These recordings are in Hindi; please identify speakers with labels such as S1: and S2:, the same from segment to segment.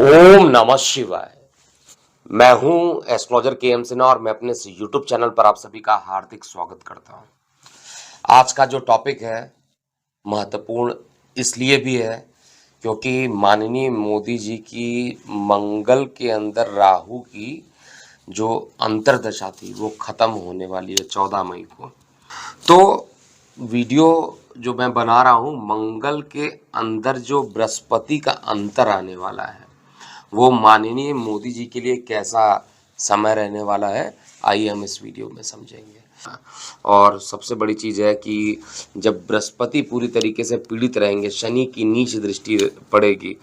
S1: ओम नमः शिवाय। मैं हूं एस्ट्रोलॉजर के एम सिन्हा और मैं अपने इस यूट्यूब चैनल पर आप सभी का हार्दिक स्वागत करता हूं। आज का जो टॉपिक है महत्वपूर्ण इसलिए भी है क्योंकि माननीय मोदी जी की मंगल के अंदर राहु की जो अंतर्दशा थी वो खत्म होने वाली है 14 मई को। तो वीडियो जो मैं बना रहा हूं, मंगल के अंदर जो बृहस्पति का अंतर आने वाला है वो माननीय मोदी जी के लिए कैसा समय रहने वाला है, आइए हम इस वीडियो में समझेंगे। और सबसे बड़ी चीज़ है कि जब बृहस्पति पूरी तरीके से पीड़ित रहेंगे, शनि की नीच दृष्टि पड़ेगी,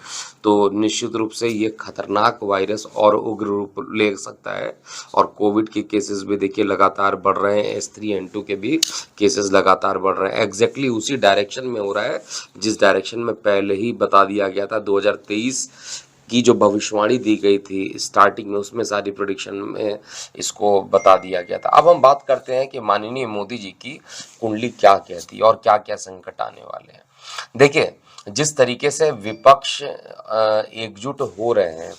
S1: तो निश्चित रूप से ये खतरनाक वायरस और उग्र रूप ले सकता है। और कोविड के केसेस भी देखिए लगातार बढ़ रहे हैं, S3N2 के भी केसेस लगातार बढ़ रहे हैं। एग्जैक्टली उसी डायरेक्शन में हो रहा है जिस डायरेक्शन में पहले ही बता दिया गया था 2023 की जो भविष्यवाणी दी गई थी स्टार्टिंग में, उसमें सारी प्रेडिक्शन में इसको बता दिया गया था। अब हम बात करते हैं कि माननीय मोदी जी की कुंडली क्या कहती है और क्या क्या संकट आने वाले हैं। देखिए, जिस तरीके से विपक्ष एकजुट हो रहे हैं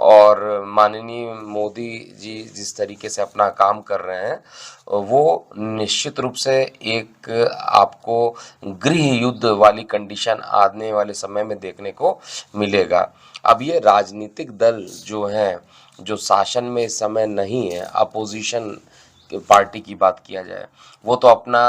S1: और माननीय मोदी जी जिस तरीके से अपना काम कर रहे हैं, वो निश्चित रूप से एक आपको गृह युद्ध वाली कंडीशन आने वाले समय में देखने को मिलेगा। अब ये राजनीतिक दल जो हैं, जो शासन में इस समय नहीं है, अपोजिशन पार्टी की बात किया जाए, वो तो अपना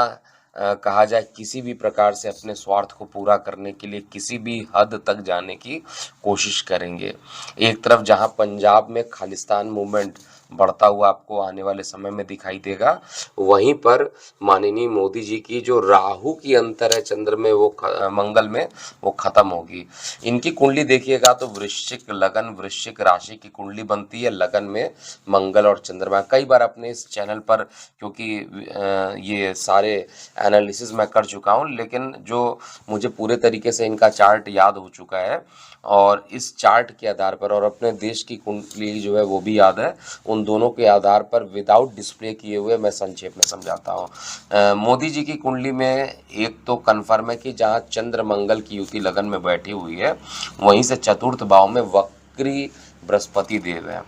S1: कहा जाए किसी भी प्रकार से अपने स्वार्थ को पूरा करने के लिए किसी भी हद तक जाने की कोशिश करेंगे। एक तरफ जहां पंजाब में खालिस्तान मूवमेंट बढ़ता हुआ आपको आने वाले समय में दिखाई देगा, वहीं पर माननीय मोदी जी की जो राहु की अंतर है चंद्र में, वो मंगल में, वो खत्म होगी। इनकी कुंडली देखिएगा तो वृश्चिक लगन, वृश्चिक राशि की कुंडली बनती है, लगन में मंगल और चंद्रमा। कई बार अपने इस चैनल पर, क्योंकि ये सारे एनालिसिस मैं कर चुका हूँ, लेकिन जो मुझे पूरे तरीके से इनका चार्ट याद हो चुका है और इस चार्ट के आधार पर और अपने देश की कुंडली जो है वो भी याद है, उन दोनों के आधार पर विदाउट डिस्प्ले किए हुए मैं संक्षेप में समझाता हूँ। मोदी जी की कुंडली में एक तो कन्फर्म है कि जहाँ चंद्र मंगल की युति लगन में बैठी हुई है, वहीं से चतुर्थ भाव में वक्री बृहस्पति देव है।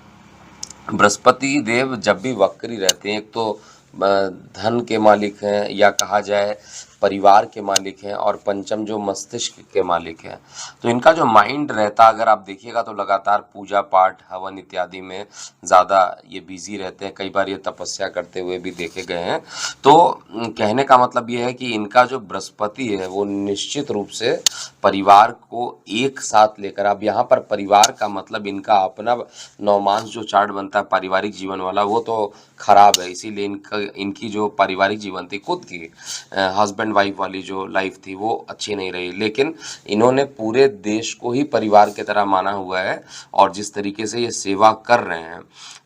S1: बृहस्पति देव जब भी वक्री रहते हैं, एक तो धन के मालिक हैं या कहा जाए परिवार के मालिक हैं, और पंचम जो मस्तिष्क के मालिक हैं, तो इनका जो माइंड रहता, अगर आप देखिएगा तो लगातार पूजा पाठ हवन इत्यादि में ज़्यादा ये बिजी रहते हैं। कई बार ये तपस्या करते हुए भी देखे गए हैं। तो कहने का मतलब ये है कि इनका जो बृहस्पति है वो निश्चित रूप से परिवार को एक साथ लेकर, अब यहाँ पर परिवार का मतलब इनका अपना नौमांस जो चार्ट बनता है पारिवारिक जीवन वाला, वो तो खराब है। इसीलिए इनकी जो पारिवारिक जीवन थी, खुद की हस्बैंड वाइफ वाली जो लाइफ थी, वो अच्छी नहीं रही। लेकिन इन्होंने पूरे देश को ही परिवार की तरह माना हुआ है और जिस तरीके से ये सेवा कर रहे हैं,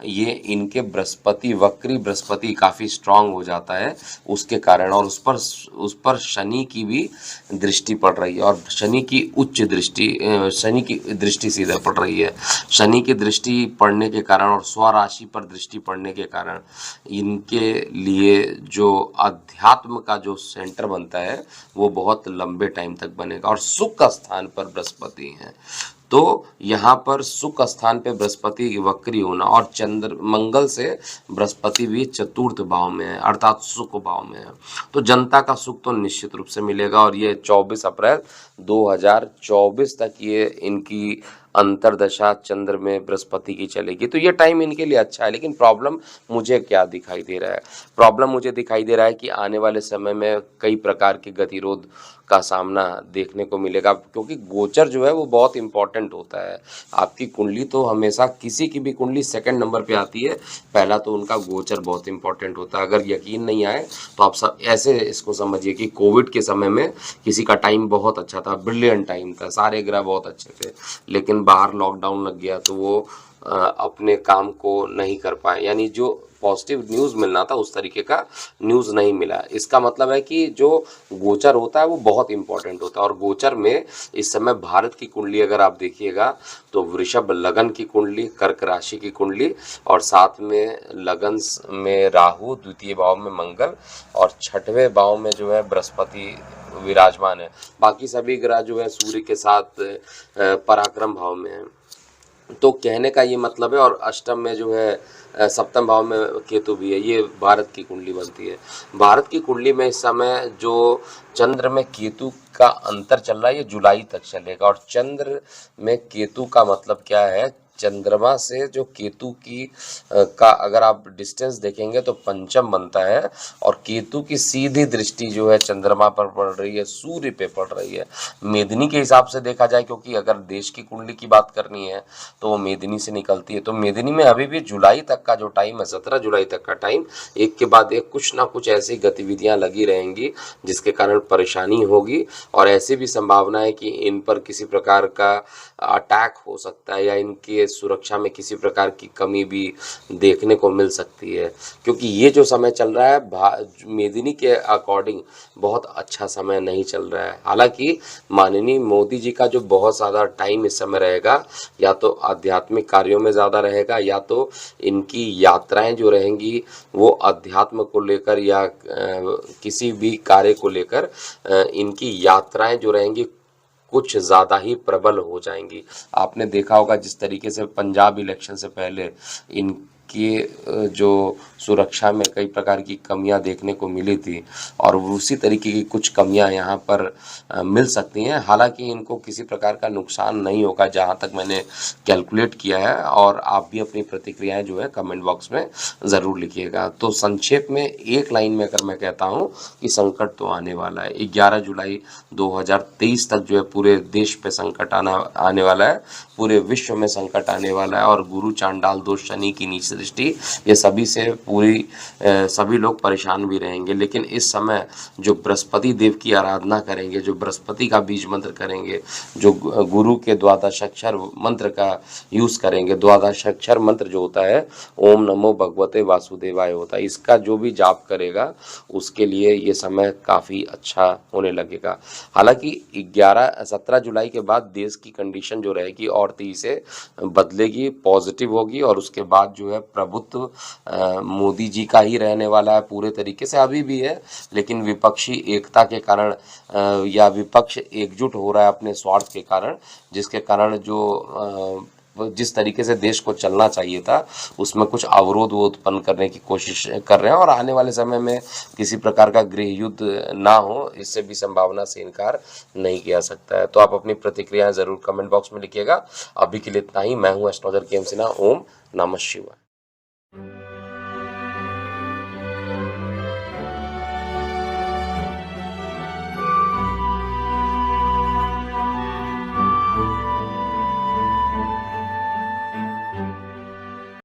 S1: ये इनके बृहस्पति, वक्री बृहस्पति काफ़ी स्ट्रांग हो जाता है उसके कारण। और उस पर शनि की भी दृष्टि पड़ रही है और शनि की उच्च दृष्टि, शनि की दृष्टि सीधा पड़ रही है। शनि की दृष्टि पड़ने के कारण और स्वराशि पर दृष्टि पड़ने के कारण इनके लिए जो अध्यात्म का जो सेंटर बनता है वो बहुत लंबे टाइम तक बनेगा। और सुख स्थान पर बृहस्पति हैं, तो यहाँ पर सुख स्थान पे बृहस्पति की वक्री होना और चंद्र मंगल से बृहस्पति भी चतुर्थ भाव में है, अर्थात सुख भाव में है, तो जनता का सुख तो निश्चित रूप से मिलेगा। और ये 24 अप्रैल 2024 तक ये इनकी अंतरदशा चंद्र में बृहस्पति की चलेगी, तो ये टाइम इनके लिए अच्छा है। लेकिन प्रॉब्लम मुझे क्या दिखाई दे रहा है? प्रॉब्लम मुझे दिखाई दे रहा है कि आने वाले समय में कई प्रकार के गतिरोध का सामना देखने को मिलेगा, क्योंकि गोचर जो है वो बहुत इंपॉर्टेंट होता है। आपकी कुंडली तो हमेशा, किसी की भी कुंडली सेकंड नंबर पे आती है, पहला तो उनका गोचर बहुत इंपॉर्टेंट होता है। अगर यकीन नहीं आए तो आप सब ऐसे इसको समझिए कि कोविड के समय में किसी का टाइम बहुत अच्छा था, ब्रिलियंट टाइम था, सारे ग्रह बहुत अच्छे थे, लेकिन बाहर लॉकडाउन लग गया तो वो अपने काम को नहीं कर पाए, यानी जो पॉजिटिव न्यूज़ मिलना था उस तरीके का न्यूज़ नहीं मिला। इसका मतलब है कि जो गोचर होता है वो बहुत इंपॉर्टेंट होता है। और गोचर में इस समय भारत की कुंडली अगर आप देखिएगा तो वृषभ लगन की कुंडली, कर्क राशि की कुंडली, और साथ में लगन में राहु, द्वितीय भाव में मंगल और छठवें भाव में जो है बृहस्पति विराजमान है। बाकी सभी ग्रह जो है सूर्य के साथ पराक्रम भाव में है। तो कहने का ये मतलब है, और अष्टम में जो है सप्तम भाव में केतु भी है, ये भारत की कुंडली बनती है। भारत की कुंडली में इस समय जो चंद्र में केतु का अंतर चल रहा है, ये जुलाई तक चलेगा। और चंद्र में केतु का मतलब क्या है, चंद्रमा से जो केतु की का अगर आप डिस्टेंस देखेंगे तो पंचम बनता है, और केतु की सीधी दृष्टि जो है चंद्रमा पर पड़ रही है, सूर्य पे पड़ रही है। मेदिनी के हिसाब से देखा जाए, क्योंकि अगर देश की कुंडली की बात करनी है तो वो मेदिनी से निकलती है। तो मेदिनी में अभी भी जुलाई तक का जो टाइम है, 17 जुलाई तक का टाइम, एक के बाद एक कुछ ना कुछ ऐसी गतिविधियां लगी रहेंगी जिसके कारण परेशानी होगी। और ऐसी भी संभावना है कि इन पर किसी प्रकार का अटैक हो सकता है, या इनके सुरक्षा में किसी प्रकार की कमी भी देखने को मिल सकती है, क्योंकि ये जो समय चल रहा है मेदिनी के अकॉर्डिंग बहुत अच्छा समय नहीं चल रहा है। हालांकि माननीय मोदी जी का जो बहुत ज़्यादा टाइम इस समय रहेगा, या तो आध्यात्मिक कार्यों में ज़्यादा रहेगा, या तो इनकी यात्राएं जो रहेंगी वो अध्यात्म को लेकर या किसी भी कार्य को लेकर इनकी यात्राएं जो रहेंगी कुछ ज़्यादा ही प्रबल हो जाएंगी। आपने देखा होगा जिस तरीके से पंजाब इलेक्शन से पहले इनके जो सुरक्षा में कई प्रकार की कमियां देखने को मिली थी, और उसी तरीके की कुछ कमियां यहाँ पर मिल सकती हैं। हालांकि इनको किसी प्रकार का नुकसान नहीं होगा जहाँ तक मैंने कैलकुलेट किया है। और आप भी अपनी प्रतिक्रियाएं जो है कमेंट बॉक्स में ज़रूर लिखिएगा। तो संक्षेप में एक लाइन में अगर मैं कहता हूँ कि संकट तो आने वाला है। 11 जुलाई 2023 तक जो है पूरे देश पे संकट आने वाला है, पूरे विश्व में संकट आने वाला है। और गुरु चांडाल दोष, शनि की नीच दृष्टि, ये सभी से सभी लोग परेशान भी रहेंगे। लेकिन इस समय जो बृहस्पति देव की आराधना करेंगे, जो बृहस्पति का बीज मंत्र करेंगे, जो गुरु के द्वादश अक्षर मंत्र का यूज़ करेंगे, द्वादश अक्षर मंत्र जो होता है ओम नमो भगवते वासुदेवाय होता है, इसका जो भी जाप करेगा उसके लिए ये समय काफ़ी अच्छा होने लगेगा। हालांकि 17 जुलाई के बाद देश की कंडीशन जो रहेगी और तेजी से बदलेगी, पॉजिटिव होगी। और उसके बाद जो है प्रभुत्व मोदी जी का ही रहने वाला है पूरे तरीके से, अभी भी है, लेकिन विपक्षी एकता के कारण या विपक्ष एकजुट हो रहा है अपने स्वार्थ के कारण, जिसके कारण जो जिस तरीके से देश को चलना चाहिए था उसमें कुछ अवरोध वो उत्पन्न करने की कोशिश कर रहे हैं। और आने वाले समय में किसी प्रकार का गृह युद्ध ना हो, इससे भी संभावना से इनकार नहीं किया सकता है। तो आप अपनी प्रतिक्रियाएं ज़रूर कमेंट बॉक्स में लिखिएगा। अभी के लिए इतना ही। मैं हूं एस्ट्रोलॉजर के एम सिन्हा। ओम नमः शिवाय।